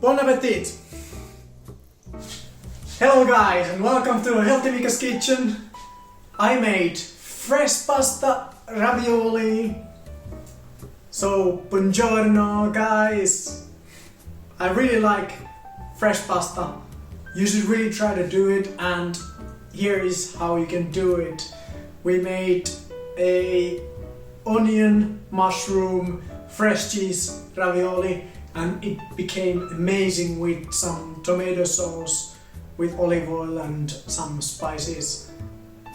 Bon appetit! Hello guys and welcome to healthy.miikka's kitchen. I made fresh pasta ravioli. So buongiorno guys. I really like fresh pasta. You should really try to do it, and here is how you can do it. We made a onion, mushroom, fresh cheese ravioli, and it became amazing with some tomato sauce, with olive oil and some spices.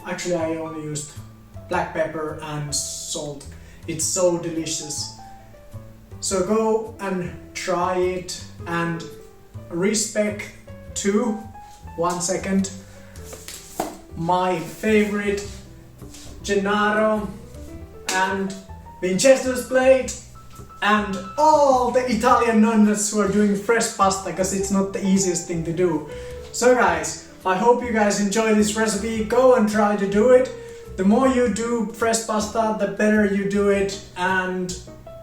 Actually, I only used black pepper and salt. It's so delicious. So go and try it, and respect to 1 second my favorite Gennaro and Vincenzo's plate and all the Italian nonnas who are doing fresh pasta, because it's not the easiest thing to do. So guys, I hope you guys enjoy this recipe. Go and try to do it. The more you do fresh pasta, the better you do it, and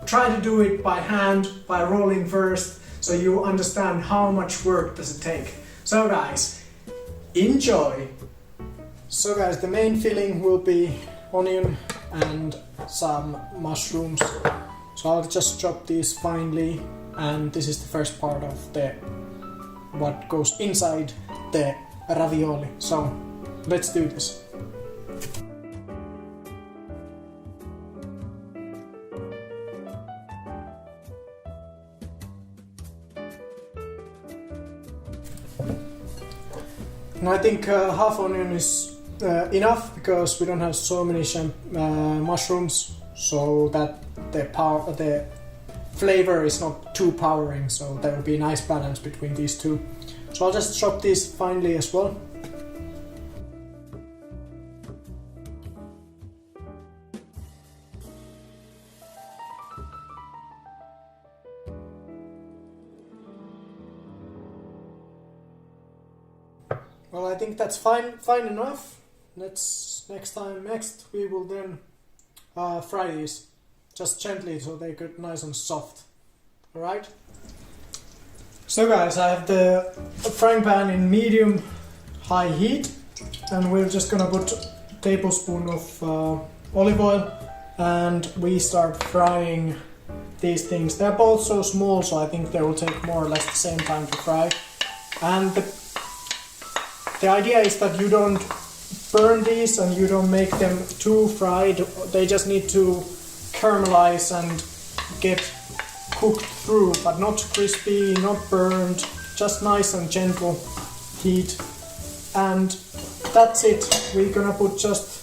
try to do it by hand, by rolling first, so you understand how much work does it take. So guys, enjoy! So guys, the main filling will be onion and some mushrooms. So I'll just chop these finely, and this is the first part of what goes inside the ravioli. So let's do this. And I think half onion is enough, because we don't have so many mushrooms, so that the flavor is not too powering, so there will be a nice balance between these two. So I'll just chop these finely as well. Well, I think that's fine enough. Next we will then fry these just gently, so they get nice and soft. Alright? So guys, I have the frying pan in medium high heat, and we're just gonna put a tablespoon of olive oil, and we start frying these things. They're both so small, so I think they will take more or less the same time to fry. And the idea is that you don't burn these and you don't make them too fried. They just need to caramelize and get cooked through, but not crispy, not burned, just nice and gentle heat. And that's it. We're gonna put just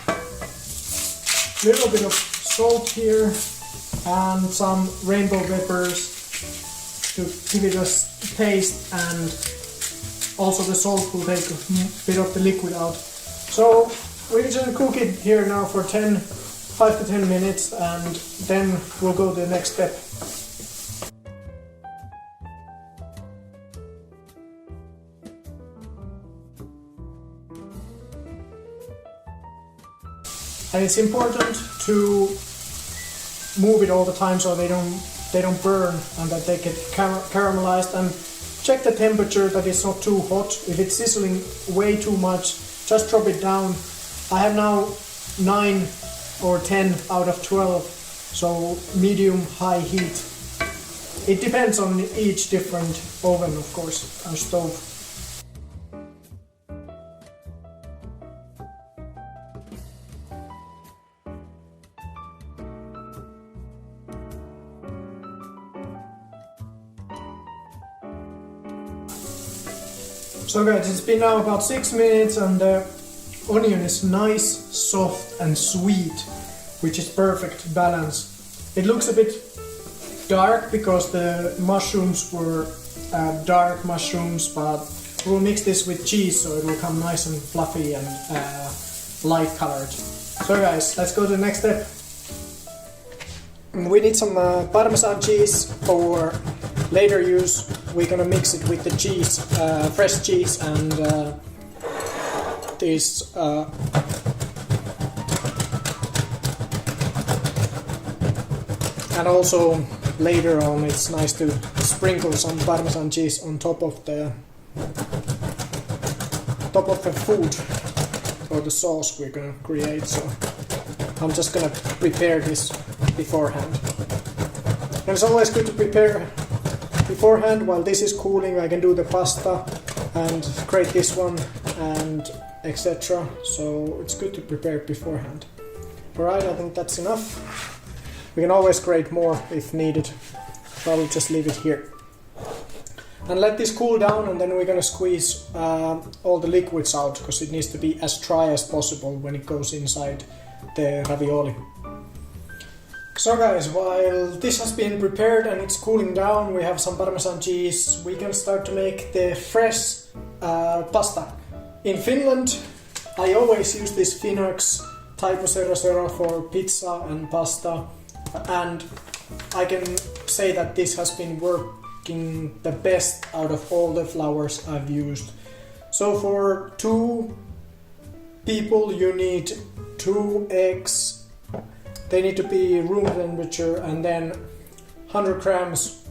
a little bit of salt here and some rainbow peppers to give it a taste, and also the salt will take a bit of the liquid out. So we're just gonna cook it here now for 5 to 10 minutes, and then we'll go to the next step. And it's important to move it all the time so they don't burn, and that they get caramelized. And check the temperature, that it's not too hot. If it's sizzling way too much, just drop it down. I have now 9 or 10 out of 12, so medium high heat. It depends on each different oven, of course, and stove. So guys, it's been now about 6 minutes, and the onion is nice, soft and sweet, which is perfect balance. It looks a bit dark because the mushrooms were dark mushrooms, but we'll mix this with cheese so it will come nice and fluffy and light colored. So guys, let's go to the next step. We need some Parmesan cheese for later use. We're gonna mix it with the cheese, fresh cheese, and this and also later on it's nice to sprinkle some Parmesan cheese on top of the food or the sauce we're gonna create. So I'm just gonna prepare this beforehand. And it's always good to prepare beforehand. While this is cooling, I can do the pasta and create this one and etc. So it's good to prepare beforehand. Alright, I think that's enough. We can always create more if needed. So I will just leave it here. And let this cool down, and then we're gonna squeeze all the liquids out, because it needs to be as dry as possible when it goes inside the ravioli. So guys, while this has been prepared and it's cooling down, we have some Parmesan cheese, we can start to make the fresh pasta. In Finland, I always use this Finax Typo 00 for pizza and pasta, and I can say that this has been working the best out of all the flours I've used. So for 2 people you need 2 eggs. They need to be room temperature, and then 100 grams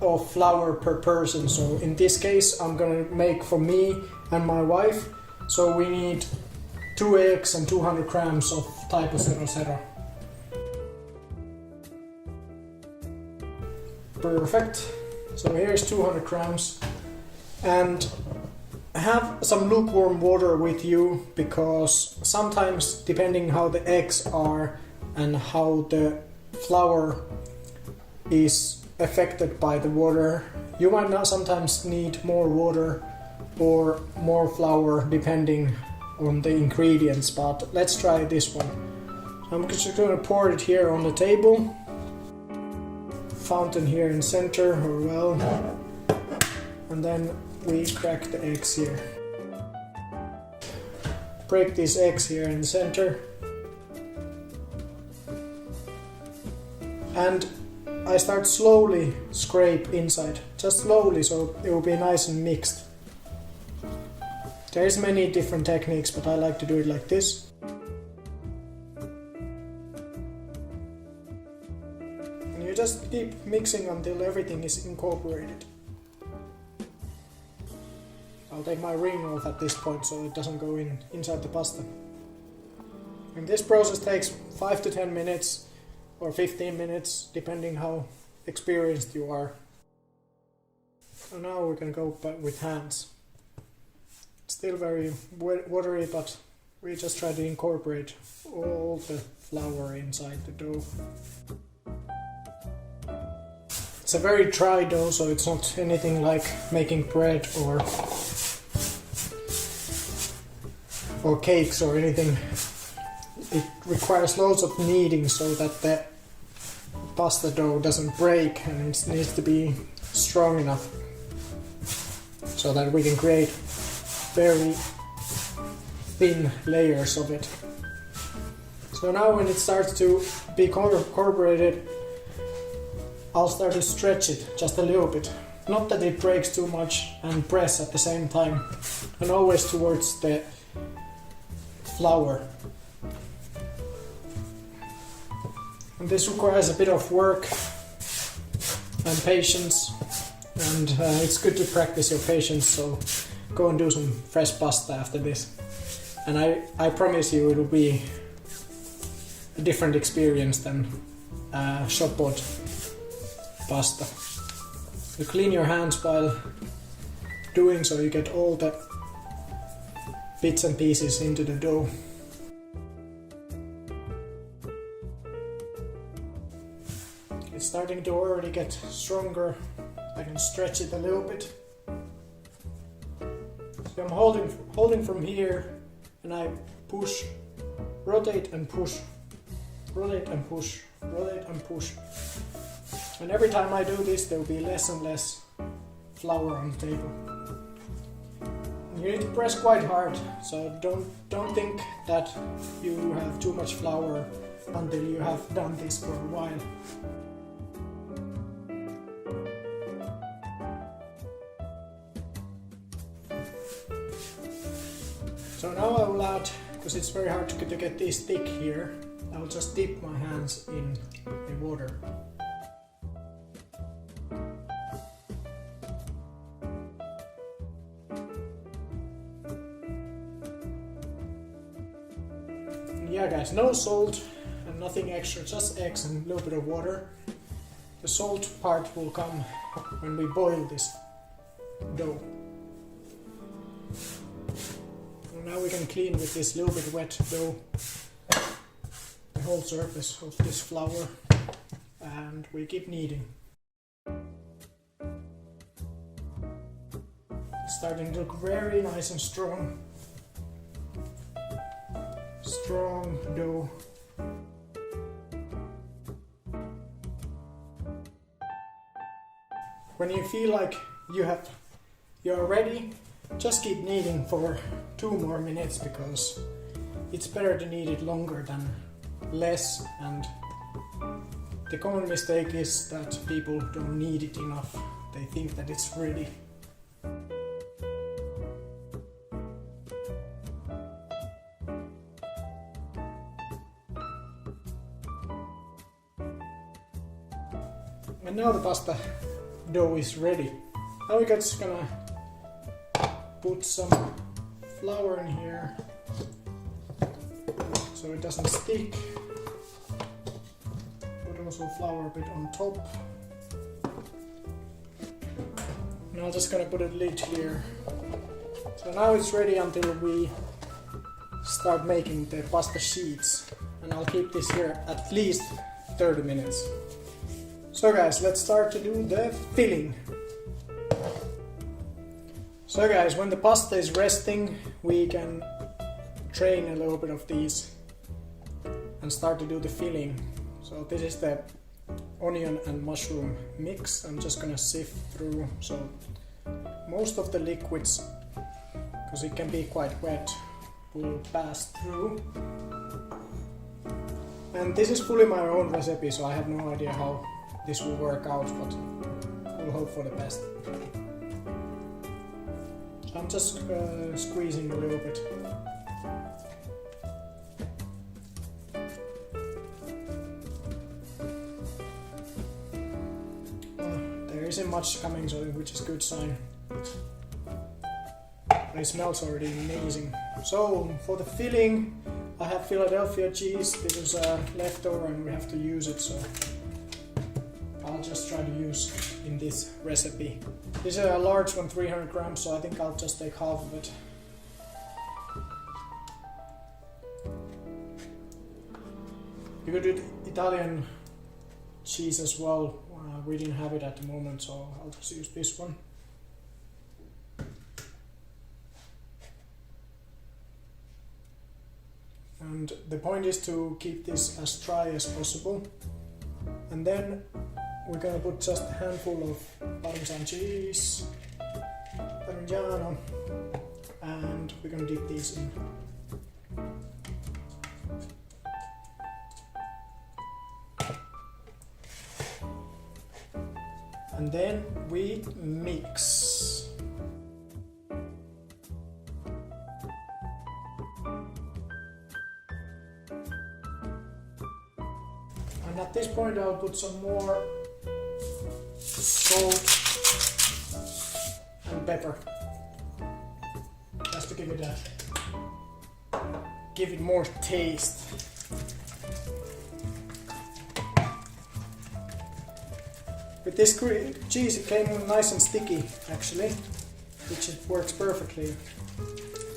of flour per person. So in this case I'm gonna make for me and my wife. So we need 2 eggs and 200 grams of Typo 00. Perfect. So here's 200 grams. And have some lukewarm water with you, because sometimes, depending how the eggs are and how the flour is affected by the water, you might not sometimes need more water or more flour depending on the ingredients, but let's try this one. I'm just going to pour it here on the table. Fountain here in center, or well, and then we crack the eggs here. Break these eggs here in the center. And I start slowly scrape inside, just slowly, so it will be nice and mixed. There's many different techniques, but I like to do it like this. And you just keep mixing until everything is incorporated. I'll take my ring off at this point so it doesn't go inside the pasta. And this process takes 5 to 10 minutes or 15 minutes, depending how experienced you are. So now we're gonna go back with hands. It's still very watery, but we just try to incorporate all the flour inside the dough. It's a very dry dough, so it's not anything like making bread or cakes or anything. It requires loads of kneading so that the pasta dough doesn't break, and it needs to be strong enough so that we can create very thin layers of it. So now when it starts to be incorporated, I'll start to stretch it just a little bit. Not that it breaks too much, and press at the same time, and always towards the flour. And this requires a bit of work and patience, and it's good to practice your patience, so go and do some fresh pasta after this. And I promise you it will be a different experience than shop bought pasta. You clean your hands while doing so, you get all the bits and pieces into the dough. It's starting to already get stronger. I can stretch it a little bit. So I'm holding from here, and I push, rotate and push, rotate and push, rotate and push. And every time I do this, there will be less and less flour on the table. You need to press quite hard, so don't think that you have too much flour until you have done this for a while. So now I will add, because it's very hard to get this thick here, I will just dip my hands in water. And yeah guys, no salt and nothing extra, just eggs and a little bit of water. The salt part will come when we boil this dough. And now we can clean with this little bit wet dough the whole surface of this flour, and we keep kneading. It's starting to look very nice and strong. Strong dough. When you feel like you're ready, just keep kneading for 2 more minutes, because it's better to knead it longer than less, and the common mistake is that people don't knead it enough. They think that it's ready. And now the pasta dough is ready. Now we're just gonna put some flour in here so it doesn't stick. Put also flour a bit on top. And I'm just gonna put a lid here. So now it's ready until we start making the pasta sheets. And I'll keep this here at least 30 minutes. So guys, let's start to do the filling. So guys, when the pasta is resting, we can drain a little bit of these and start to do the filling. So this is the onion and mushroom mix. I'm just gonna sift through, so most of the liquids, because it can be quite wet, will pass through. And this is fully my own recipe, so I have no idea how this will work out, but we'll hope for the best. I'm just squeezing a little bit. There isn't much coming, so which is a good sign. It smells already amazing. So for the filling, I have Philadelphia cheese. This is leftover and we have to use it, so I'll just try to use in this recipe. This is a large one, 300 grams, so I think I'll just take half of it. You could do Italian cheese as well. We didn't have it at the moment, so I'll just use this one. And the point is to keep this as dry as possible. And then we're gonna put just a handful of Parmesan cheese, Parmigiano, and we're gonna dip these in. And then we mix. And at this point I'll put some more salt and pepper, just to give it more taste. With this cheese it came nice and sticky actually, which it works perfectly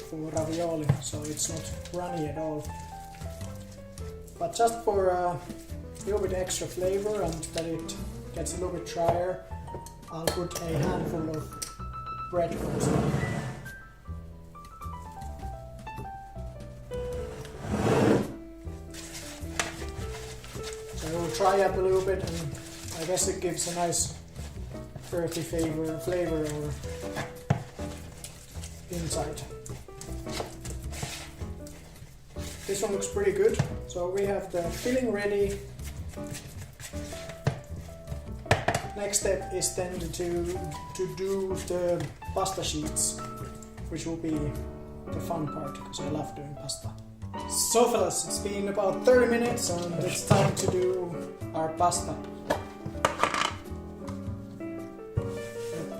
for ravioli, so it's not runny at all. But just for a little bit extra flavor and that it gets a little bit drier, I'll put a handful of breadcrumbs on. So it will dry up a little bit, and I guess it gives a nice earthy flavor or inside. This one looks pretty good. So we have the filling ready. Next step is then to do the pasta sheets, which will be the fun part because I love doing pasta. So fellas, it's been about 30 minutes and it's time to do our pasta.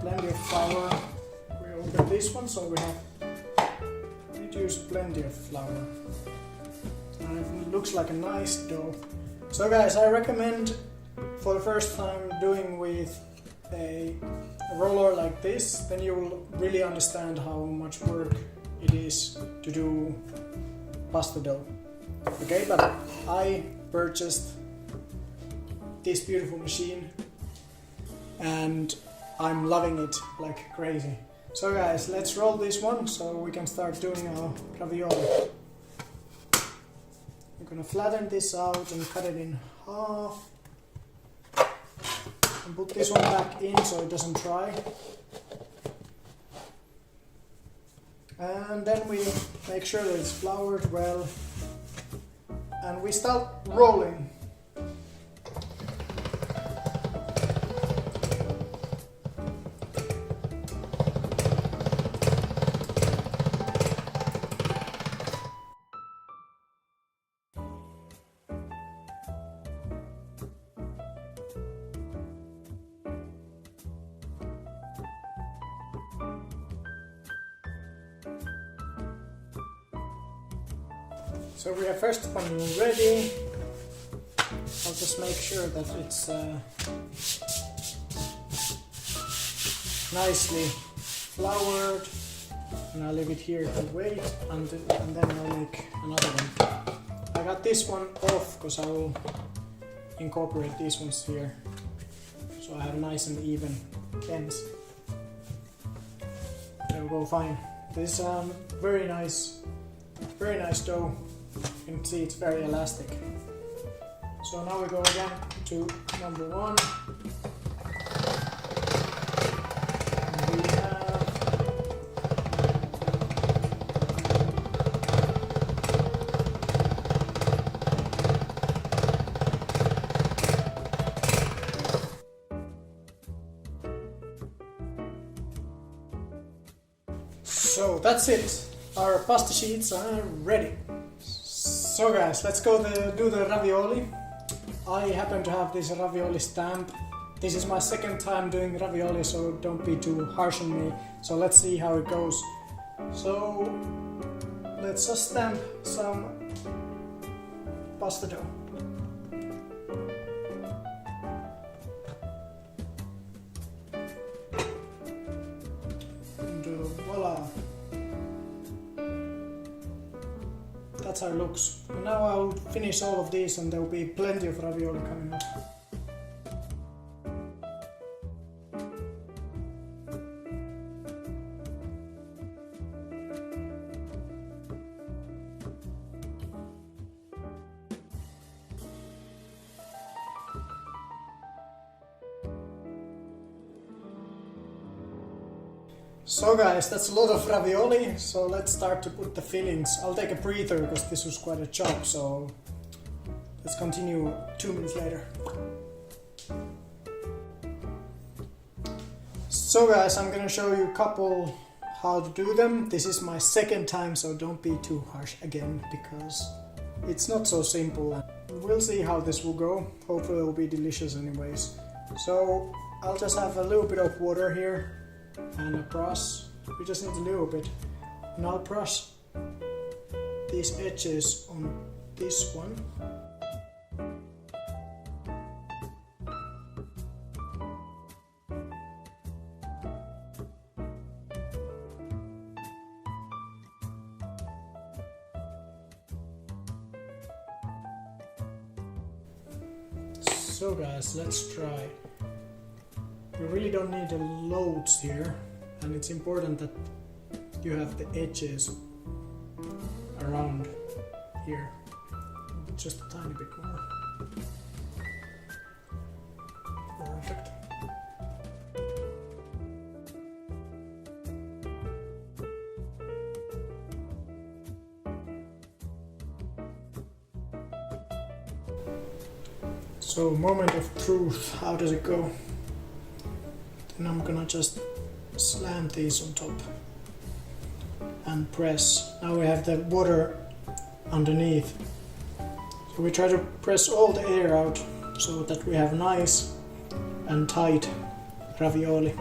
Plenty of flour. We open this one, so we need to use plenty of flour. and it looks like a nice dough. So guys, I recommend for the first time doing with a roller like this, then you will really understand how much work it is to do pasta dough. Okay, but I purchased this beautiful machine and I'm loving it like crazy. So guys, let's roll this one so we can start doing our ravioli. We're gonna flatten this out and cut it in half. And put this one back in so it doesn't dry. And then we make sure that it's floured well. And we start rolling. So we have first one ready. I'll just make sure that it's nicely floured, and I'll leave it here to wait, and then I'll make another one. I got this one off because I will incorporate these ones here, so I have nice and even ends. There we go, fine. This is very nice dough. You can see it's very elastic. So now we go again to number one. And we have so that's it. Our pasta sheets are ready. So guys, let's go do the ravioli. I happen to have this ravioli stamp. This is my second time doing ravioli, so don't be too harsh on me. So let's see how it goes. So let's just stamp some pasta dough. And voila! That's how it looks. And now I'll finish all of these and there will be plenty of ravioli coming up. So guys, that's a lot of ravioli, so let's start to put the fillings. I'll take a breather because this was quite a job, so let's continue 2 minutes later. So guys, I'm gonna show you a couple how to do them. This is my second time, so don't be too harsh again because it's not so simple. We'll see how this will go. Hopefully it will be delicious anyways. So I'll just have a little bit of water here and a brush. We just need a little bit, and I'll brush these edges on this one. So guys, let's try. You really don't need loads here, and it's important that you have the edges around here. Just a tiny bit more. Perfect. So, moment of truth, how does it go? Then I'm gonna just slam these on top and press. Now we have the water underneath. So we try to press all the air out so that we have nice and tight ravioli.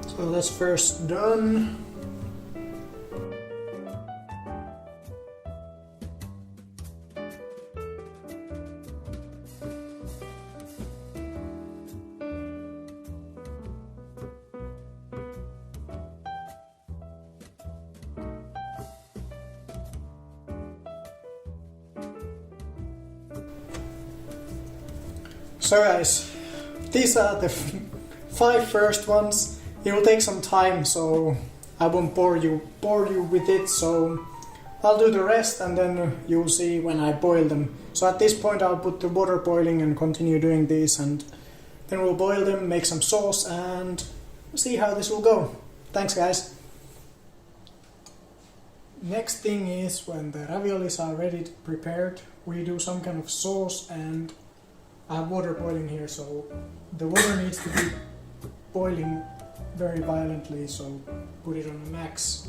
So that's first done. So guys, these are the 5 first ones. It will take some time, so I won't bore you with it. So I'll do the rest and then you'll see when I boil them. So at this point I'll put the water boiling and continue doing this, and then we'll boil them, make some sauce and see how this will go. Thanks guys. Next thing is when the raviolis are ready prepared, we do some kind of sauce, and I have water boiling here, so the water needs to be boiling very violently, so put it on a max.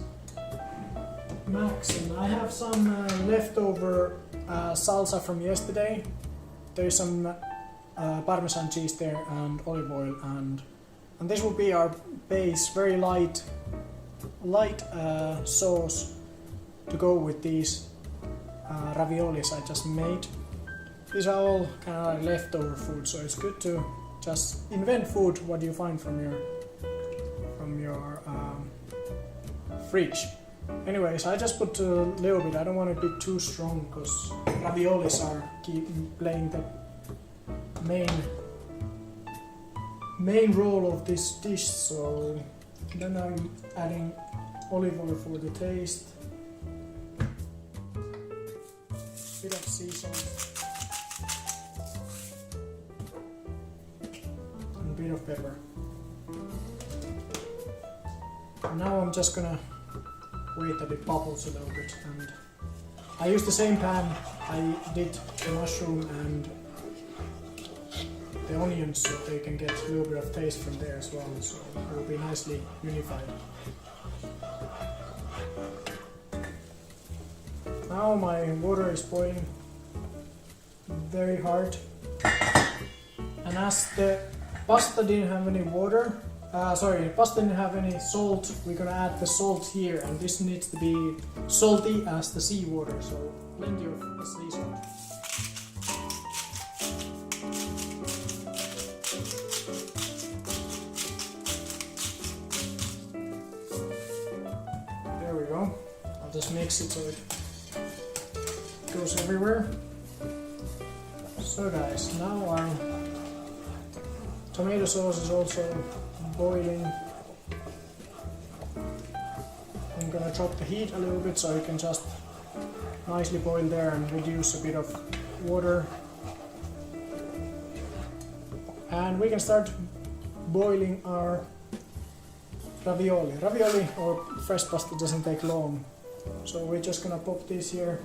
And I have some leftover salsa from yesterday. There's some Parmesan cheese there and olive oil, and this will be our base, very light sauce to go with these raviolis I just made. These are all kind of like leftover food, so it's good to just invent food what you find from your fridge. Anyways, I just put a little bit. I don't want it to be too strong because raviolis are playing the main role of this dish. So then I'm adding olive oil for the taste, bit of sea salt, and a bit of pepper. Now I'm just gonna wait that it bubbles a little bit, and I use the same pan I did the mushroom and the onions, so they can get a little bit of taste from there as well, so it will be nicely unified. Now my water is boiling very hard, and as the pasta didn't have any water, pasta didn't have any salt, we're gonna add the salt here, and this needs to be salty as the seawater, so plenty of sea salt. There we go. I'll just mix it so it goes everywhere. So guys, now our tomato sauce is also boiling. I'm gonna drop the heat a little bit so it can just nicely boil there and reduce a bit of water. And we can start boiling our ravioli. Ravioli or fresh pasta doesn't take long. So we're just gonna pop this here.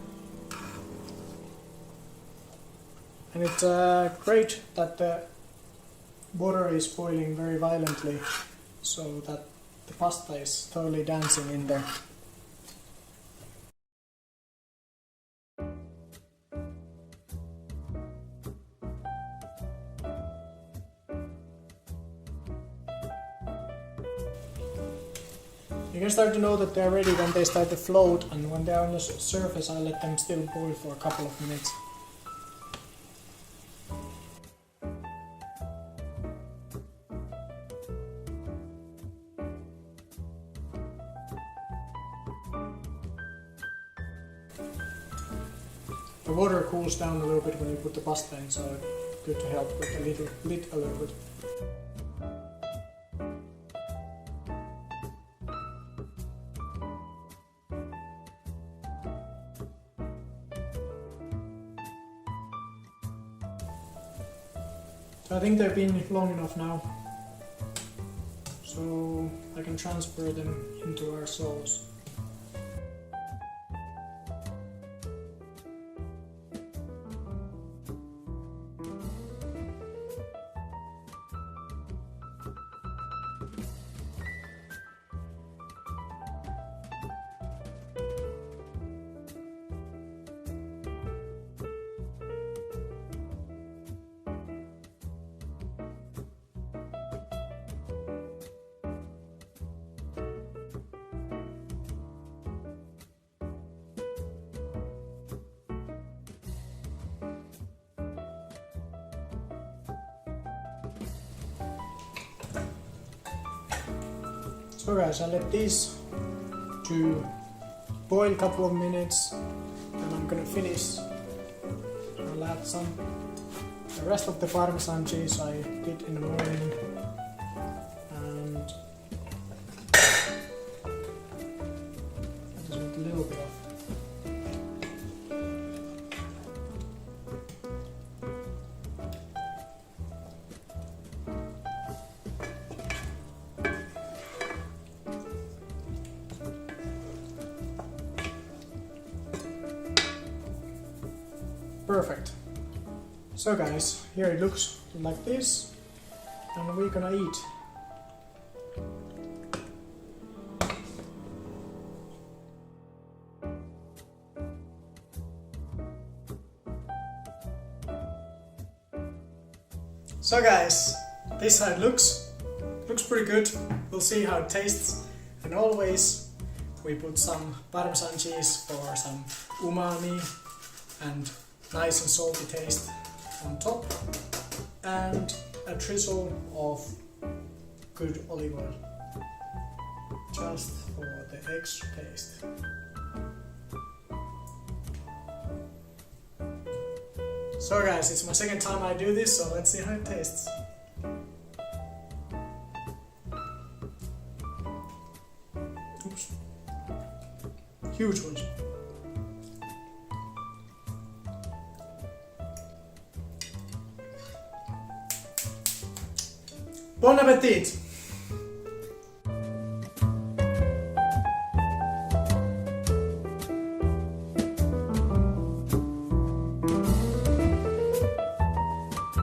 And it's great that the water is boiling very violently, so that the pasta is totally dancing in there. You can start to know that they're ready when they start to float, and when they're on the surface I let them still boil for a couple of minutes. The water cools down a little bit when you put the pasta in, so it's good to help with the lid a little bit. So I think they've been long enough now, so I can transfer them into our sauce. So guys, I let these two boil a couple of minutes, and I'm gonna finish. I'll add some The rest of the Parmesan cheese I did in the morning. And I just want a little bit of. Perfect. So guys, here it looks like this, and we're gonna eat. So guys, this is how it looks. Looks pretty good. We'll see how it tastes. And always we put some Parmesan cheese for some umami and nice and salty taste on top, and a drizzle of good olive oil just for the extra taste. So guys, it's my second time I do this, so let's see how it tastes. Oops. Huge ones. Bon appetit!